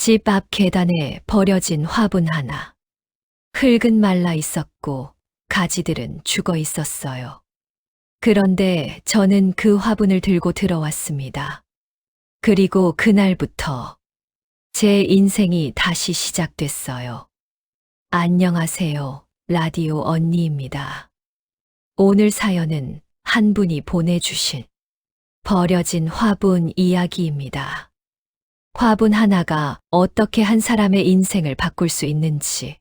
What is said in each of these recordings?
집 앞 계단에 버려진 화분 하나. 흙은 말라 있었고 가지들은 죽어 있었어요. 그런데 저는 그 화분을 들고 들어왔습니다. 그리고 그날부터 제 인생이 다시 시작됐어요. 안녕하세요. 라디오 언니입니다. 오늘 사연은 한 분이 보내주신 버려진 화분 이야기입니다. 화분 하나가 어떻게 한 사람의 인생을 바꿀 수 있는지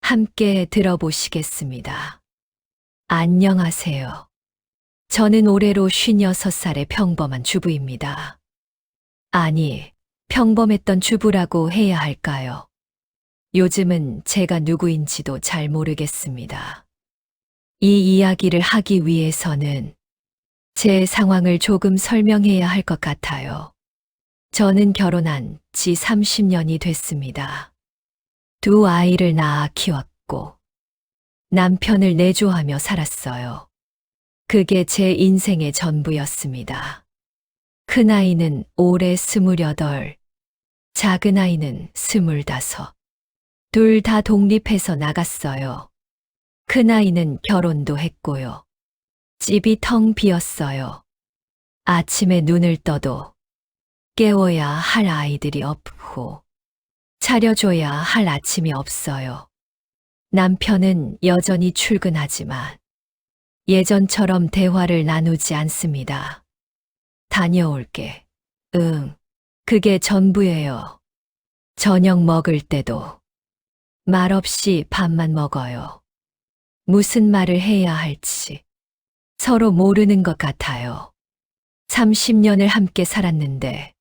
함께 들어보시겠습니다. 안녕하세요. 저는 올해로 56살의 평범한 주부입니다. 아니, 평범했던 주부라고 해야 할까요? 요즘은 제가 누구인지도 잘 모르겠습니다. 이 이야기를 하기 위해서는 제 상황을 조금 설명해야 할 것 같아요. 저는 결혼한 지 30년이 됐습니다. 두 아이를 낳아 키웠고 남편을 내조하며 살았어요. 그게 제 인생의 전부였습니다. 큰아이는 올해 28, 작은아이는 25. 둘 다 독립해서 나갔어요. 큰아이는 결혼도 했고요. 집이 텅 비었어요. 아침에 눈을 떠도 깨워야 할 아이들이 없고 차려줘야 할 아침이 없어요. 남편은 여전히 출근하지만 예전처럼 대화를 나누지 않습니다. 다녀올게. 응, 그게 전부예요. 저녁 먹을 때도 말없이 밥만 먹어요. 무슨 말을 해야 할지 서로 모르는 것 같아요. 30년을 함께 살았는데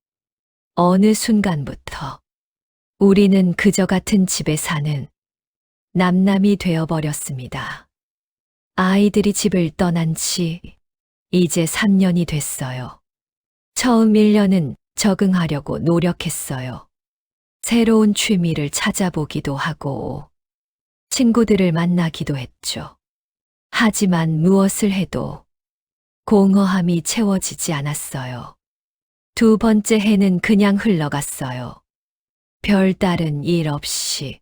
어느 순간부터 우리는 그저 같은 집에 사는 남남이 되어버렸습니다. 아이들이 집을 떠난 지 이제 3년이 됐어요. 처음 1년은 적응하려고 노력했어요. 새로운 취미를 찾아보기도 하고 친구들을 만나기도 했죠. 하지만 무엇을 해도 공허함이 채워지지 않았어요. 두 번째 해는 그냥 흘러갔어요. 별다른 일 없이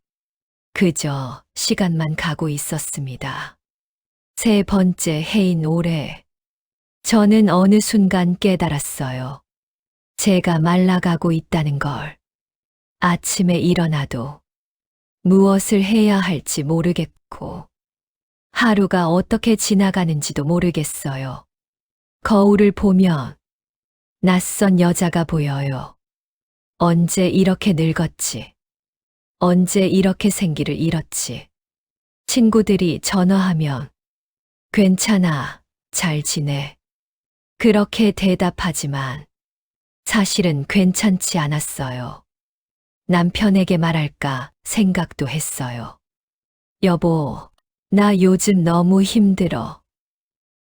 그저 시간만 가고 있었습니다. 세 번째 해인 올해, 저는 어느 순간 깨달았어요. 제가 말라가고 있다는 걸. 아침에 일어나도 무엇을 해야 할지 모르겠고, 하루가 어떻게 지나가는지도 모르겠어요. 거울을 보면 낯선 여자가 보여요. 언제 이렇게 늙었지? 언제 이렇게 생기를 잃었지? 친구들이 전화하면 괜찮아, 잘 지내. 그렇게 대답하지만 사실은 괜찮지 않았어요. 남편에게 말할까 생각도 했어요. 여보, 나 요즘 너무 힘들어.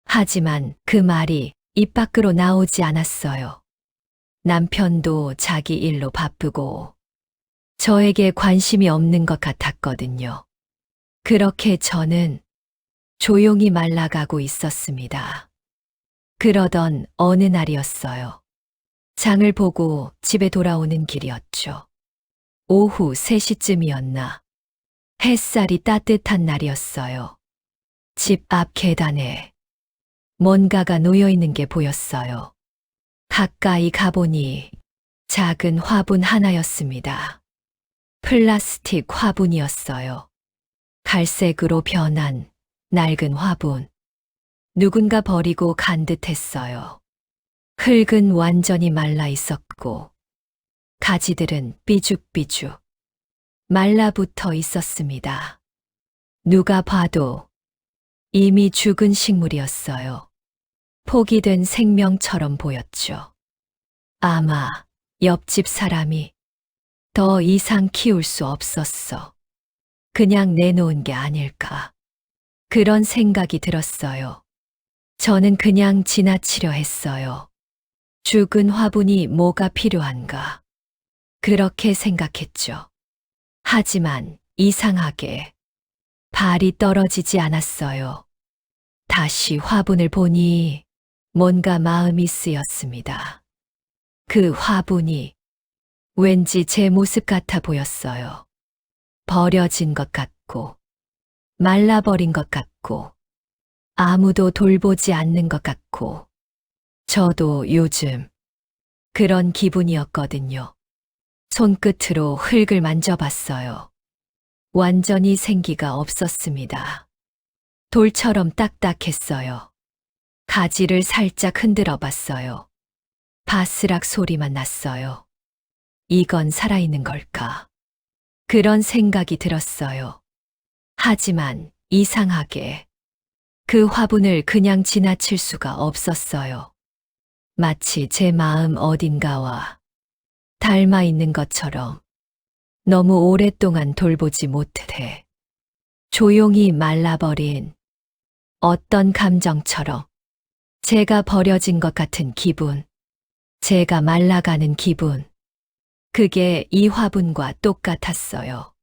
하지만 그 말이 입 밖으로 나오지 않았어요. 남편도 자기 일로 바쁘고 저에게 관심이 없는 것 같았거든요. 그렇게 저는 조용히 말라가고 있었습니다. 그러던 어느 날이었어요. 장을 보고 집에 돌아오는 길이었죠. 오후 3시쯤이었나. 햇살이 따뜻한 날이었어요. 집 앞 계단에 뭔가가 놓여 있는 게 보였어요. 가까이 가보니 작은 화분 하나였습니다. 플라스틱 화분이었어요. 갈색으로 변한 낡은 화분. 누군가 버리고 간 듯했어요. 흙은 완전히 말라 있었고 가지들은 삐죽삐죽 말라붙어 있었습니다. 누가 봐도 이미 죽은 식물이었어요. 포기된 생명처럼 보였죠. 아마 옆집 사람이 더 이상 키울 수 없었어. 그냥 내놓은 게 아닐까. 그런 생각이 들었어요. 저는 그냥 지나치려 했어요. 죽은 화분이 뭐가 필요한가. 그렇게 생각했죠. 하지만 이상하게 발이 떨어지지 않았어요. 다시 화분을 보니 뭔가 마음이 쓰였습니다. 그 화분이 왠지 제 모습 같아 보였어요. 버려진 것 같고, 말라버린 것 같고, 아무도 돌보지 않는 것 같고, 저도 요즘 그런 기분이었거든요. 손끝으로 흙을 만져봤어요. 완전히 생기가 없었습니다. 돌처럼 딱딱했어요. 가지를 살짝 흔들어 봤어요. 바스락 소리만 났어요. 이건 살아있는 걸까? 그런 생각이 들었어요. 하지만 이상하게 그 화분을 그냥 지나칠 수가 없었어요. 마치 제 마음 어딘가와 닮아 있는 것처럼 너무 오랫동안 돌보지 못해 조용히 말라버린 어떤 감정처럼 제가 버려진 것 같은 기분, 제가 말라가는 기분, 그게 이 화분과 똑같았어요.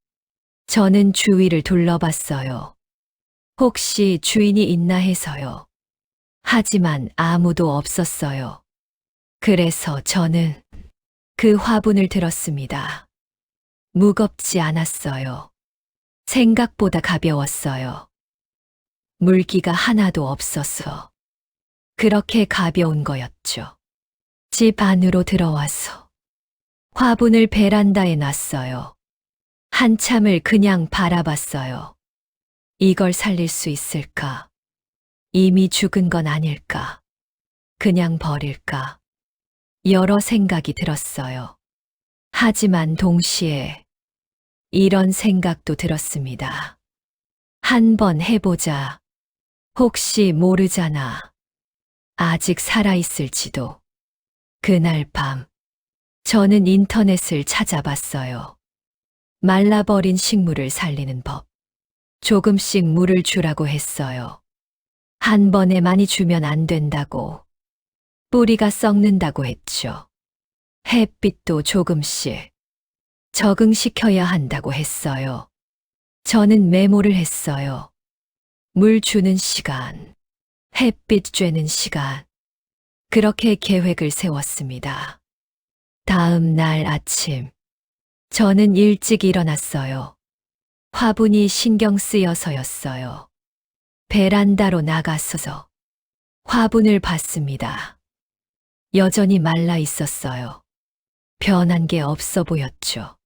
저는 주위를 둘러봤어요. 혹시 주인이 있나 해서요. 하지만 아무도 없었어요. 그래서 저는 그 화분을 들었습니다. 무겁지 않았어요. 생각보다 가벼웠어요. 물기가 하나도 없어서 그렇게 가벼운 거였죠. 집 안으로 들어와서 화분을 베란다에 놨어요. 한참을 그냥 바라봤어요. 이걸 살릴 수 있을까? 이미 죽은 건 아닐까? 그냥 버릴까? 여러 생각이 들었어요. 하지만 동시에 이런 생각도 들었습니다. 한번 해보자. 혹시 모르잖아. 아직 살아있을지도. 그날 밤, 저는 인터넷을 찾아봤어요. 말라버린 식물을 살리는 법. 조금씩 물을 주라고 했어요. 한 번에 많이 주면 안 된다고. 뿌리가 썩는다고 했죠. 햇빛도 조금씩 적응시켜야 한다고 했어요. 저는 메모를 했어요. 물 주는 시간, 햇빛 쬐는 시간. 그렇게 계획을 세웠습니다. 다음 날 아침, 저는 일찍 일어났어요. 화분이 신경 쓰여서였어요. 베란다로 나가서서 화분을 봤습니다. 여전히 말라 있었어요. 변한 게 없어 보였죠.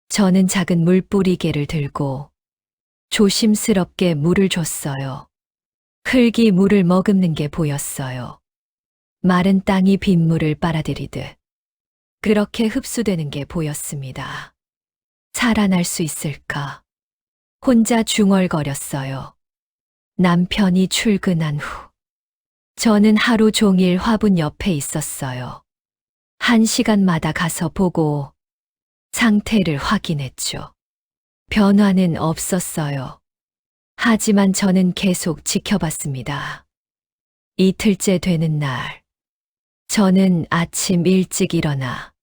저는 작은 물뿌리개를 들고 조심스럽게 물을 줬어요. 흙이 물을 머금는 게 보였어요. 마른 땅이 빗물을 빨아들이듯 그렇게 흡수되는 게 보였습니다. 살아날 수 있을까? 혼자 중얼거렸어요. 남편이 출근한 후 저는 하루 종일 화분 옆에 있었어요. 1시간마다 가서 보고 상태를 확인했죠. 변화는 없었어요. 하지만 저는 계속 지켜봤습니다. 이틀째 되는 날, 저는 아침 일찍 일어나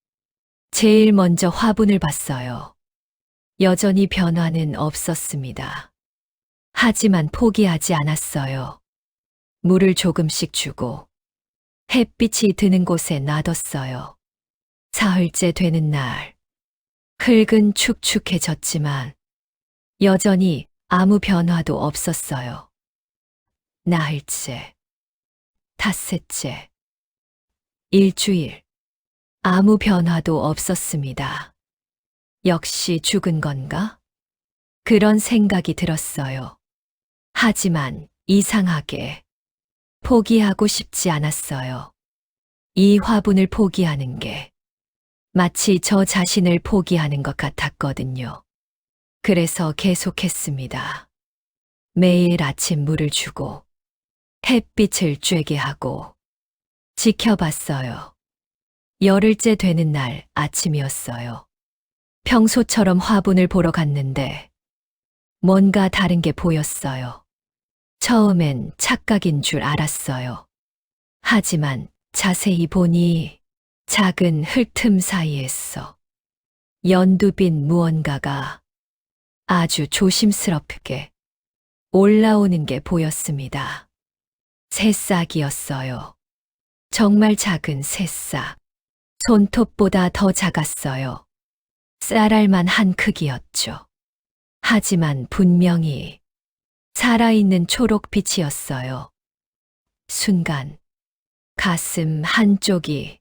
제일 먼저 화분을 봤어요. 여전히 변화는 없었습니다. 하지만 포기하지 않았어요. 물을 조금씩 주고 햇빛이 드는 곳에 놔뒀어요. 사흘째 되는 날, 흙은 축축해졌지만 여전히 아무 변화도 없었어요. 나흘째, 닷새째, 일주일, 아무 변화도 없었습니다. 역시 죽은 건가? 그런 생각이 들었어요. 하지만 이상하게 포기하고 싶지 않았어요. 이 화분을 포기하는 게 마치 저 자신을 포기하는 것 같았거든요. 그래서 계속했습니다. 매일 아침 물을 주고 햇빛을 쬐게 하고 지켜봤어요. 열흘째 되는 날 아침이었어요. 평소처럼 화분을 보러 갔는데 뭔가 다른 게 보였어요. 처음엔 착각인 줄 알았어요. 하지만 자세히 보니 작은 흙틈 사이에서 연두빛 무언가가 아주 조심스럽게 올라오는 게 보였습니다. 새싹이었어요. 정말 작은 새싹. 손톱보다 더 작았어요. 쌀알만 한 크기였죠. 하지만 분명히 살아있는 초록빛이었어요. 순간 가슴 한쪽이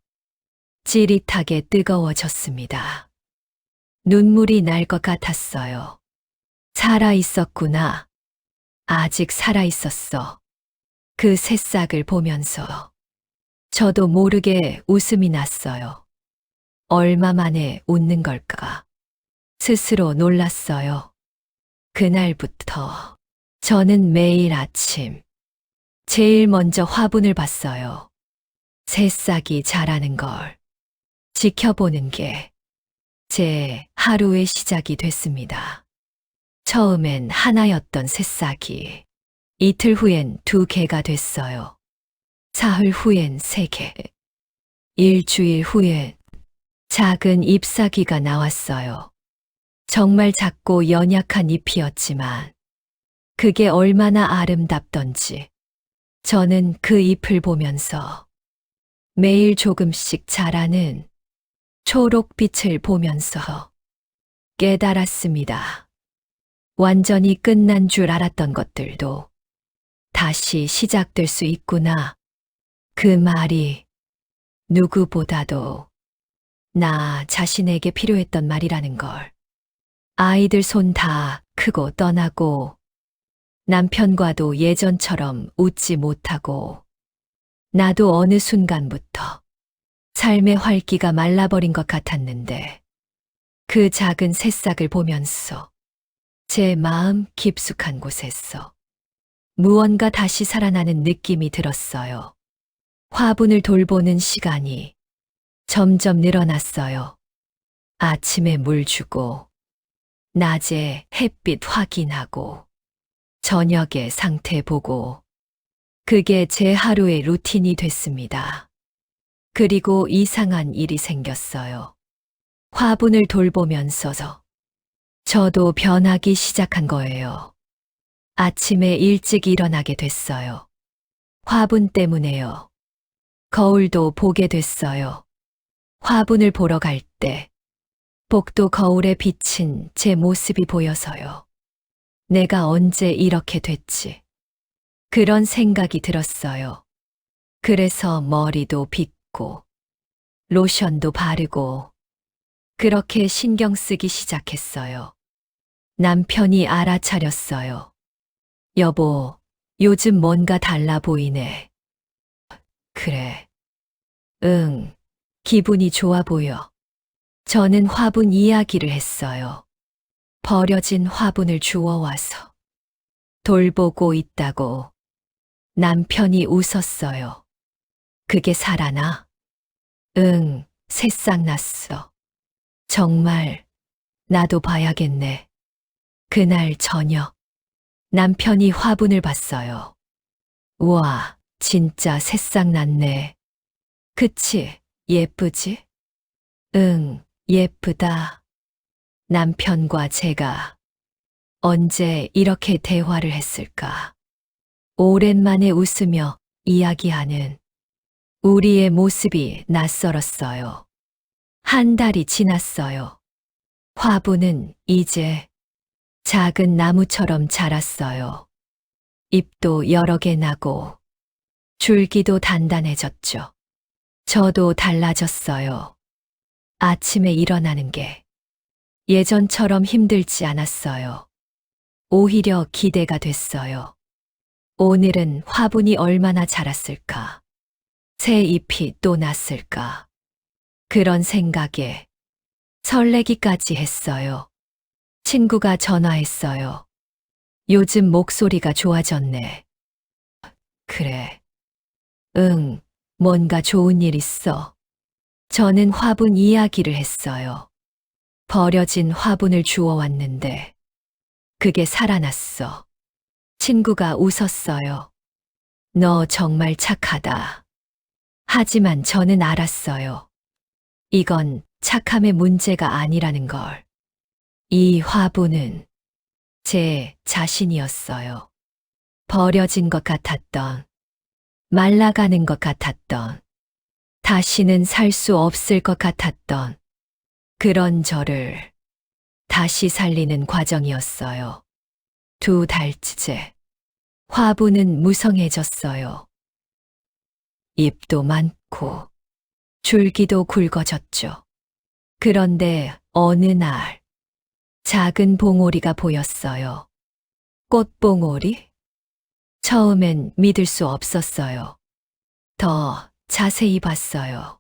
찌릿하게 뜨거워졌습니다. 눈물이 날 것 같았어요. 살아있었구나. 아직 살아있었어. 그 새싹을 보면서 저도 모르게 웃음이 났어요. 얼마 만에 웃는 걸까? 스스로 놀랐어요. 그날부터 저는 매일 아침 제일 먼저 화분을 봤어요. 새싹이 자라는 걸 지켜보는 게 제 하루의 시작이 됐습니다. 처음엔 하나였던 새싹이 이틀 후엔 2개가 됐어요. 사흘 후엔 3개. 일주일 후엔 작은 잎사귀가 나왔어요. 정말 작고 연약한 잎이었지만 그게 얼마나 아름답던지 저는 그 잎을 보면서 매일 조금씩 자라는 초록빛을 보면서 깨달았습니다. 완전히 끝난 줄 알았던 것들도 다시 시작될 수 있구나. 그 말이 누구보다도 나 자신에게 필요했던 말이라는 걸. 아이들 손 다 크고 떠나고 남편과도 예전처럼 웃지 못하고 나도 어느 순간부터 삶의 활기가 말라버린 것 같았는데 그 작은 새싹을 보면서 제 마음 깊숙한 곳에서 무언가 다시 살아나는 느낌이 들었어요. 화분을 돌보는 시간이 점점 늘어났어요. 아침에 물 주고, 낮에 햇빛 확인하고, 저녁에 상태 보고, 그게 제 하루의 루틴이 됐습니다. 그리고 이상한 일이 생겼어요. 화분을 돌보면서 저도 변하기 시작한 거예요. 아침에 일찍 일어나게 됐어요. 화분 때문에요. 거울도 보게 됐어요. 화분을 보러 갈 때 복도 거울에 비친 제 모습이 보여서요. 내가 언제 이렇게 됐지? 그런 생각이 들었어요. 그래서 머리도 빗고 로션도 바르고 그렇게 신경 쓰기 시작했어요. 남편이 알아차렸어요. 여보, 요즘 뭔가 달라 보이네. 그래. 응, 기분이 좋아 보여. 저는 화분 이야기를 했어요. 버려진 화분을 주워와서 돌보고 있다고. 남편이 웃었어요. 그게 살아나? 응, 새싹 났어. 정말, 나도 봐야겠네. 그날 저녁, 남편이 화분을 봤어요. 우와, 진짜 새싹 났네. 그치, 예쁘지? 응, 예쁘다. 남편과 제가 언제 이렇게 대화를 했을까? 오랜만에 웃으며 이야기하는 우리의 모습이 낯설었어요. 한 달이 지났어요. 화분은 이제 작은 나무처럼 자랐어요. 잎도 여러 개 나고 줄기도 단단해졌죠. 저도 달라졌어요. 아침에 일어나는 게 예전처럼 힘들지 않았어요. 오히려 기대가 됐어요. 오늘은 화분이 얼마나 자랐을까? 새 잎이 또 났을까? 그런 생각에 설레기까지 했어요. 친구가 전화했어요. 요즘 목소리가 좋아졌네. 그래. 응, 뭔가 좋은 일 있어. 저는 화분 이야기를 했어요. 버려진 화분을 주워왔는데 그게 살아났어. 친구가 웃었어요. 너 정말 착하다. 하지만 저는 알았어요. 이건 착함의 문제가 아니라는 걸. 이 화분은 제 자신이었어요. 버려진 것 같았던, 말라가는 것 같았던, 다시는 살 수 없을 것 같았던 그런 저를 다시 살리는 과정이었어요. 2달째. 화분은 무성해졌어요. 잎도 많고 줄기도 굵어졌죠. 그런데 어느 날 작은 봉오리가 보였어요. 꽃봉오리? 처음엔 믿을 수 없었어요. 더 자세히 봤어요.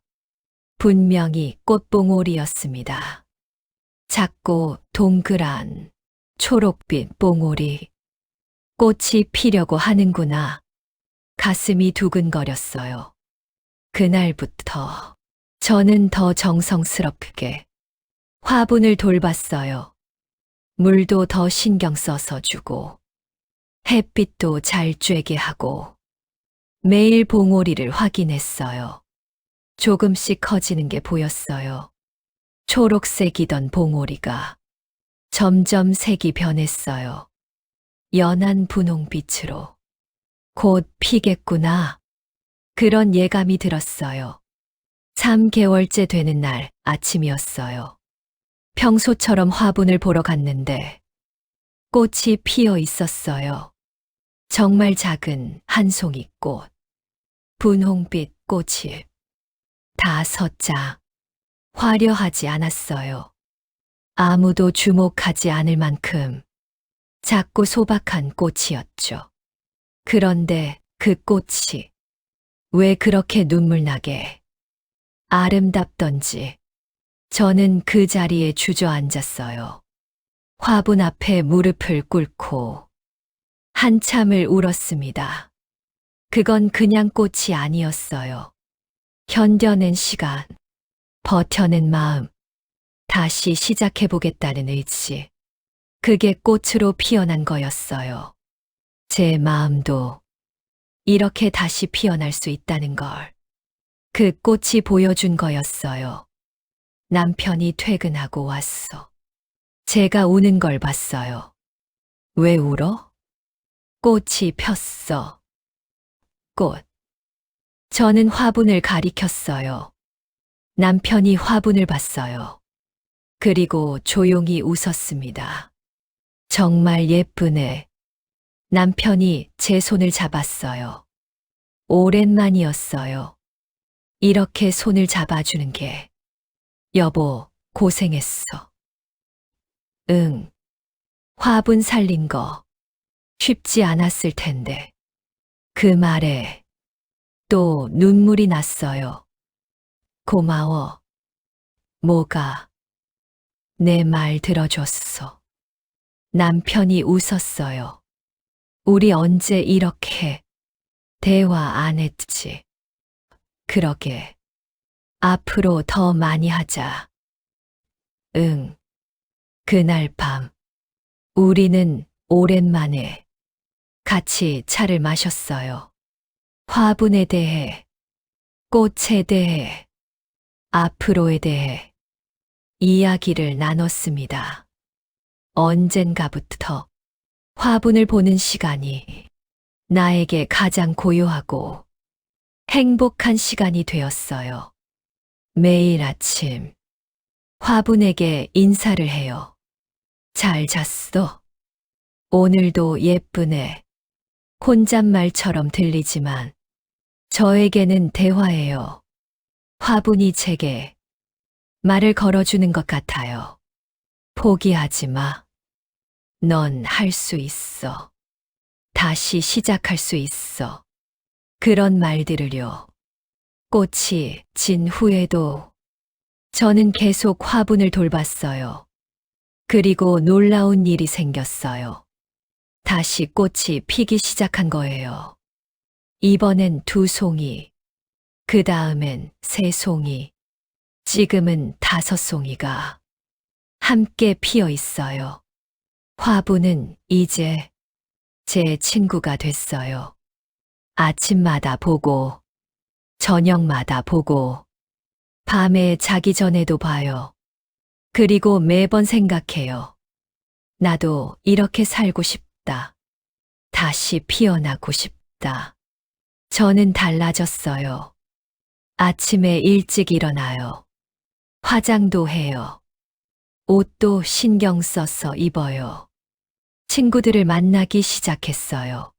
분명히 꽃봉오리였습니다. 작고 동그란 초록빛 봉오리. 꽃이 피려고 하는구나. 가슴이 두근거렸어요. 그날부터 저는 더 정성스럽게 화분을 돌봤어요. 물도 더 신경 써서 주고, 햇빛도 잘 쬐게 하고, 매일 봉오리를 확인했어요. 조금씩 커지는 게 보였어요. 초록색이던 봉오리가 점점 색이 변했어요. 연한 분홍빛으로. 곧 피겠구나. 그런 예감이 들었어요. 3개월째 되는 날 아침이었어요. 평소처럼 화분을 보러 갔는데 꽃이 피어 있었어요. 정말 작은 한 송이 꽃. 분홍빛 꽃이 5장. 화려하지 않았어요. 아무도 주목하지 않을 만큼 작고 소박한 꽃이었죠. 그런데 그 꽃이 왜 그렇게 눈물나게 아름답던지 저는 그 자리에 주저앉았어요. 화분 앞에 무릎을 꿇고 한참을 울었습니다. 그건 그냥 꽃이 아니었어요. 견뎌낸 시간, 버텨낸 마음, 다시 시작해보겠다는 의지. 그게 꽃으로 피어난 거였어요. 제 마음도 이렇게 다시 피어날 수 있다는 걸. 그 꽃이 보여준 거였어요. 남편이 퇴근하고 왔어. 제가 우는 걸 봤어요. 왜 울어? 꽃이 폈어. 꽃. 저는 화분을 가리켰어요. 남편이 화분을 봤어요. 그리고 조용히 웃었습니다. 정말 예쁘네. 남편이 제 손을 잡았어요. 오랜만이었어요. 이렇게 손을 잡아주는 게. 여보, 고생했어. 응. 화분 살린 거 쉽지 않았을 텐데. 그 말에 또 눈물이 났어요. 고마워. 뭐가? 내 말 들어줬어. 남편이 웃었어요. 우리 언제 이렇게 대화 안 했지? 그러게. 앞으로 더 많이 하자. 응. 그날 밤, 우리는 오랜만에 같이 차를 마셨어요. 화분에 대해, 꽃에 대해, 앞으로에 대해 이야기를 나눴습니다. 언젠가부터 화분을 보는 시간이 나에게 가장 고요하고 행복한 시간이 되었어요. 매일 아침 화분에게 인사를 해요. 잘 잤어? 오늘도 예쁘네. 혼잣말처럼 들리지만 저에게는 대화예요. 화분이 제게 말을 걸어주는 것 같아요. 포기하지 마. 넌 할 수 있어. 다시 시작할 수 있어. 그런 말들을요. 꽃이 진 후에도 저는 계속 화분을 돌봤어요. 그리고 놀라운 일이 생겼어요. 다시 꽃이 피기 시작한 거예요. 이번엔 2송이, 그 다음엔 3송이, 지금은 5송이가 함께 피어 있어요. 화분은 이제 제 친구가 됐어요. 아침마다 보고, 저녁마다 보고, 밤에 자기 전에도 봐요. 그리고 매번 생각해요. 나도 이렇게 살고 싶다. 다시 피어나고 싶다. 저는 달라졌어요. 아침에 일찍 일어나요. 화장도 해요. 옷도 신경 써서 입어요. 친구들을 만나기 시작했어요.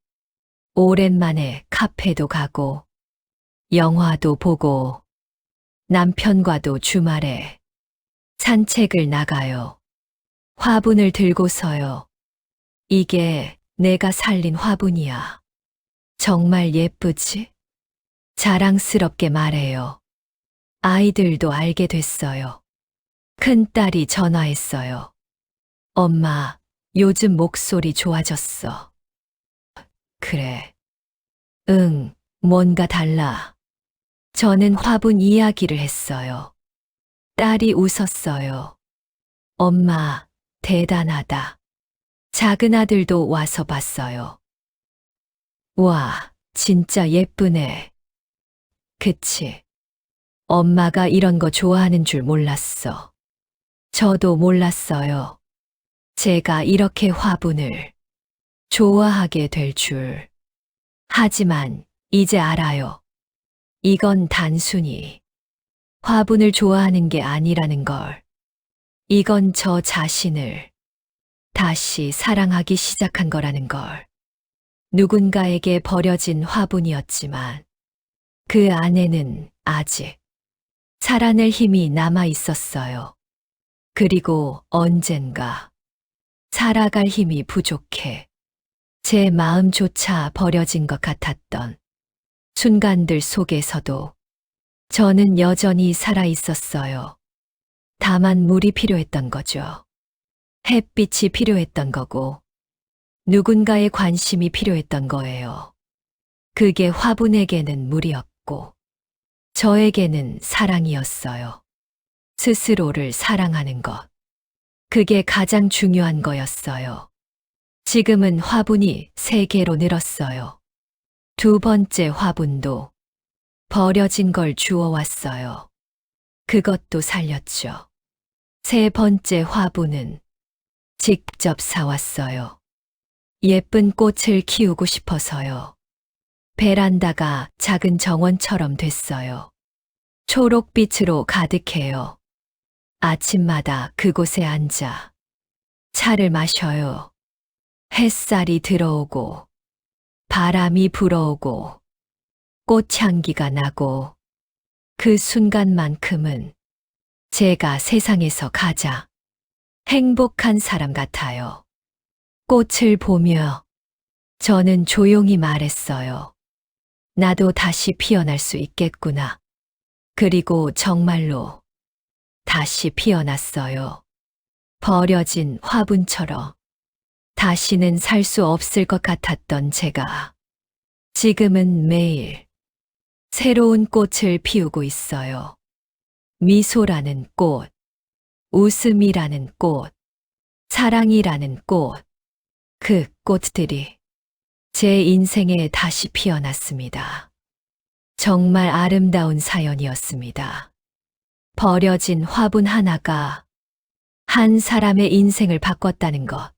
오랜만에 카페도 가고, 영화도 보고, 남편과도 주말에 산책을 나가요. 화분을 들고서요. 이게 내가 살린 화분이야. 정말 예쁘지? 자랑스럽게 말해요. 아이들도 알게 됐어요. 큰딸이 전화했어요. 엄마, 요즘 목소리 좋아졌어. 그래. 응, 뭔가 달라. 저는 화분 이야기를 했어요. 딸이 웃었어요. 엄마, 대단하다. 작은 아들도 와서 봤어요. 와, 진짜 예쁘네. 그치? 엄마가 이런 거 좋아하는 줄 몰랐어. 저도 몰랐어요. 제가 이렇게 화분을 좋아하게 될 줄. 하지만 이제 알아요. 이건 단순히 화분을 좋아하는 게 아니라는 걸. 이건 저 자신을 다시 사랑하기 시작한 거라는 걸. 누군가에게 버려진 화분이었지만 그 안에는 아직 살아낼 힘이 남아 있었어요. 그리고 언젠가 살아갈 힘이 부족해 제 마음조차 버려진 것 같았던 순간들 속에서도 저는 여전히 살아 있었어요. 다만 물이 필요했던 거죠. 햇빛이 필요했던 거고, 누군가의 관심이 필요했던 거예요. 그게 화분에게는 물이었고, 저에게는 사랑이었어요. 스스로를 사랑하는 것. 그게 가장 중요한 거였어요. 지금은 화분이 3개로 늘었어요. 2번째 화분도 버려진 걸 주워왔어요. 그것도 살렸죠. 3번째 화분은 직접 사왔어요. 예쁜 꽃을 키우고 싶어서요. 베란다가 작은 정원처럼 됐어요. 초록빛으로 가득해요. 아침마다 그곳에 앉아 차를 마셔요. 햇살이 들어오고 바람이 불어오고 꽃향기가 나고 그 순간만큼은 제가 세상에서 가장 행복한 사람 같아요. 꽃을 보며 저는 조용히 말했어요. 나도 다시 피어날 수 있겠구나. 그리고 정말로 다시 피어났어요. 버려진 화분처럼 다시는 살 수 없을 것 같았던 제가 지금은 매일 새로운 꽃을 피우고 있어요. 미소라는 꽃, 웃음이라는 꽃, 사랑이라는 꽃, 그 꽃들이 제 인생에 다시 피어났습니다. 정말 아름다운 사연이었습니다. 버려진 화분 하나가 한 사람의 인생을 바꿨다는 것.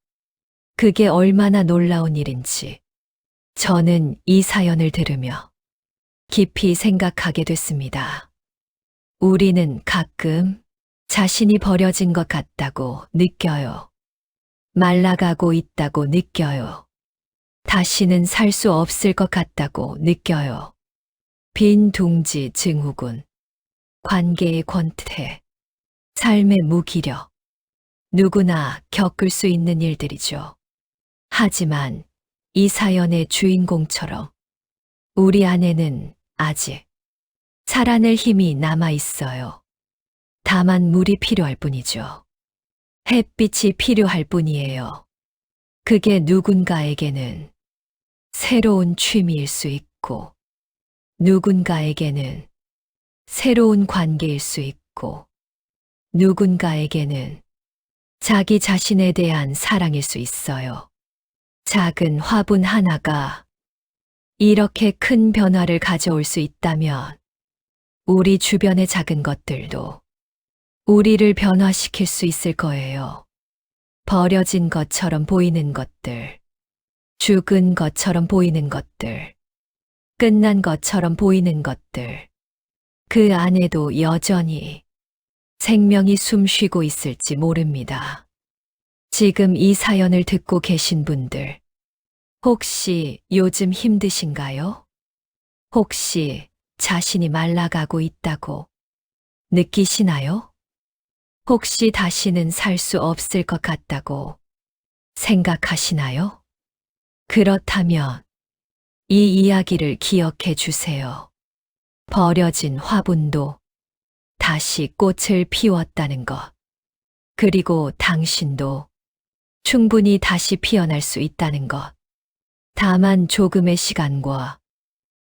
그게 얼마나 놀라운 일인지 저는 이 사연을 들으며 깊이 생각하게 됐습니다. 우리는 가끔 자신이 버려진 것 같다고 느껴요. 말라가고 있다고 느껴요. 다시는 살 수 없을 것 같다고 느껴요. 빈 둥지 증후군, 관계의 권태, 삶의 무기력, 누구나 겪을 수 있는 일들이죠. 하지만 이 사연의 주인공처럼 우리 안에는 아직 살아낼 힘이 남아 있어요. 다만 물이 필요할 뿐이죠. 햇빛이 필요할 뿐이에요. 그게 누군가에게는 새로운 취미일 수 있고, 누군가에게는 새로운 관계일 수 있고, 누군가에게는 자기 자신에 대한 사랑일 수 있어요. 작은 화분 하나가 이렇게 큰 변화를 가져올 수 있다면 우리 주변의 작은 것들도 우리를 변화시킬 수 있을 거예요. 버려진 것처럼 보이는 것들, 죽은 것처럼 보이는 것들, 끝난 것처럼 보이는 것들, 그 안에도 여전히 생명이 숨 쉬고 있을지 모릅니다. 지금 이 사연을 듣고 계신 분들, 혹시 요즘 힘드신가요? 혹시 자신이 말라가고 있다고 느끼시나요? 혹시 다시는 살 수 없을 것 같다고 생각하시나요? 그렇다면 이 이야기를 기억해 주세요. 버려진 화분도 다시 꽃을 피웠다는 것. 그리고 당신도 충분히 다시 피어날 수 있다는 것. 다만 조금의 시간과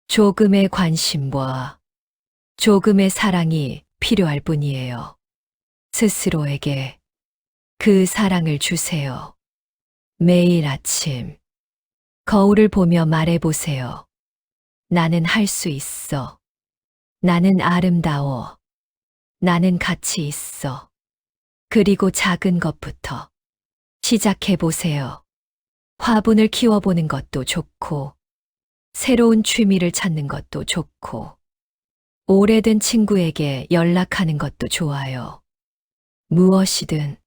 조금의 관심과 조금의 사랑이 필요할 뿐이에요. 스스로에게 그 사랑을 주세요. 매일 아침 거울을 보며 말해보세요. 나는 할 수 있어. 나는 아름다워. 나는 가치 있어. 그리고 작은 것부터 시작해보세요. 화분을 키워보는 것도 좋고, 새로운 취미를 찾는 것도 좋고, 오래된 친구에게 연락하는 것도 좋아요. 무엇이든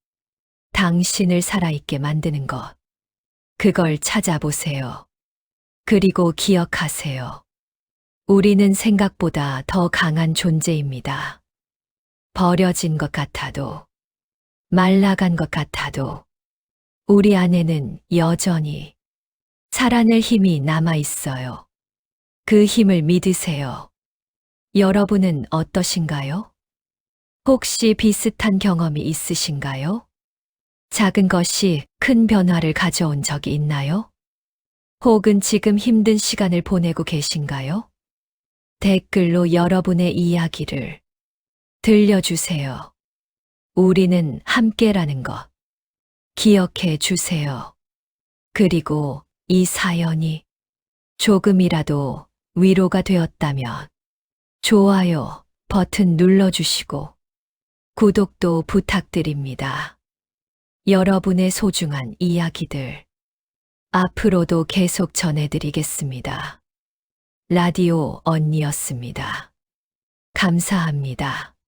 당신을 살아있게 만드는 것, 그걸 찾아보세요. 그리고 기억하세요. 우리는 생각보다 더 강한 존재입니다. 버려진 것 같아도, 말라간 것 같아도, 우리 안에는 여전히 살아낼 힘이 남아 있어요. 그 힘을 믿으세요. 여러분은 어떠신가요? 혹시 비슷한 경험이 있으신가요? 작은 것이 큰 변화를 가져온 적이 있나요? 혹은 지금 힘든 시간을 보내고 계신가요? 댓글로 여러분의 이야기를 들려주세요. 우리는 함께라는 것 기억해 주세요. 그리고 이 사연이 조금이라도 위로가 되었다면 좋아요 버튼 눌러주시고 구독도 부탁드립니다. 여러분의 소중한 이야기들 앞으로도 계속 전해드리겠습니다. 라디오 언니였습니다. 감사합니다.